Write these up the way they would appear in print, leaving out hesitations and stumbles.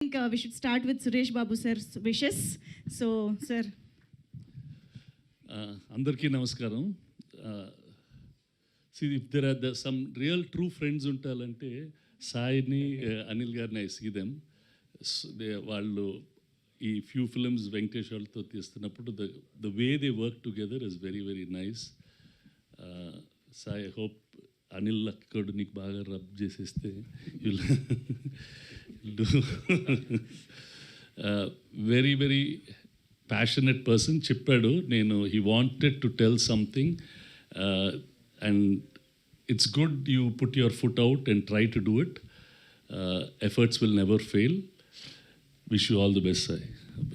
think we should start with Suresh Babu sir's wishes. So, sir. అందరికీ నమస్కారం. See, if there are some real true friends ఉంటారంటే సాయిని అనిల్ గారిని I see them. వాళ్ళు ఈ few films Venkatesh వాళ్ళతో తీస్తున్నప్పుడు the way they work together is very very nice. Sai I hope Anil అక్కడ నీకు బాగా రబ్ చేసేస్తే you'll do very very passionate person. చెప్పాడు నేను he wanted to tell something and it's good you put your foot out and try to do it. Efforts will never fail. Wish you all the best, Sai.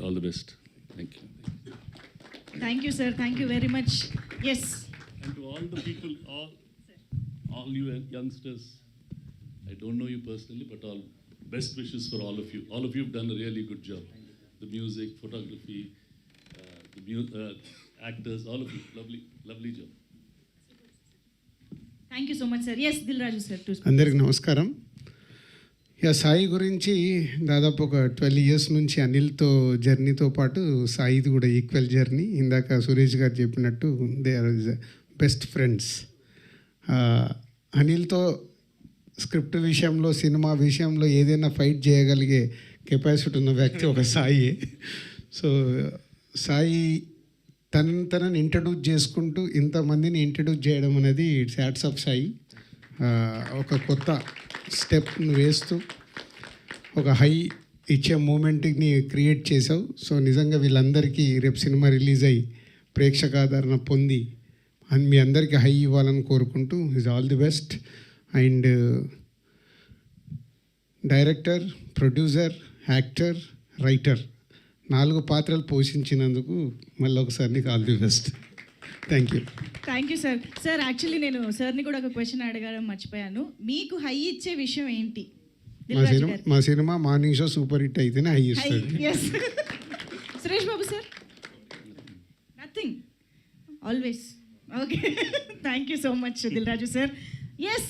All the best. Thank you. Thank you, sir. Thank you very much. Yes. And to all the people, all you youngsters, I don't know you personally, but all best wishes for all of you. All of you have done a really good job. The music, photography, actors, all of you. Lovely, lovely job. Thank you so much, sir. Yes, Dilraju sir. అందరికి నమస్కారం. సాయి గురించి దాదాపు ఒక 12 years నుంచి అనిల్తో జర్నీతో పాటు సాయిది కూడా equal journey. ఇందాక సురేష్ గారు చెప్పినట్టు దే ఆర్ బెస్ట్ ఫ్రెండ్స్. అనిల్తో స్క్రిప్ట్ విషయంలో, సినిమా విషయంలో ఏదైనా ఫైట్ చేయగలిగే కెపాసిటీ ఉన్న వ్యక్తి ఒక సాయి. సో సాయి తనని ఇంట్రడ్యూస్ చేసుకుంటూ ఇంతమందిని ఇంట్రడ్యూస్ చేయడం అనేది ఇట్స్ హ్యాట్స్ ఆఫ్ సాయి. ఒక కొత్త స్టెప్ను వేస్తూ ఒక హై ఇచ్చే మూమెంట్ని క్రియేట్ చేసావు. సో నిజంగా వీళ్ళందరికీ రేపు సినిమా రిలీజ్ అయ్యి ప్రేక్షకాదరణ పొంది అండ్ మీ అందరికీ హై ఇవ్వాలని కోరుకుంటూ is all the best. And director, producer, actor, writer 4 పాత్రలు పోషించినందుకు మళ్ళీ ఒకసారి నీకు all the best. Thank you. Thank you sir. Sir actually నేను సార్ని కూడా ఒక క్వశ్చన్ అడగడం మర్చిపోయాను. మీకు హై ఇచ్చే విషయం ఏంటి? మా cinema morning show super hit అయితేనే హై ఇస్తుంది. Suresh Babu sir? Nothing, always. Okay. Thank you so much Dil Raju sir. Yes.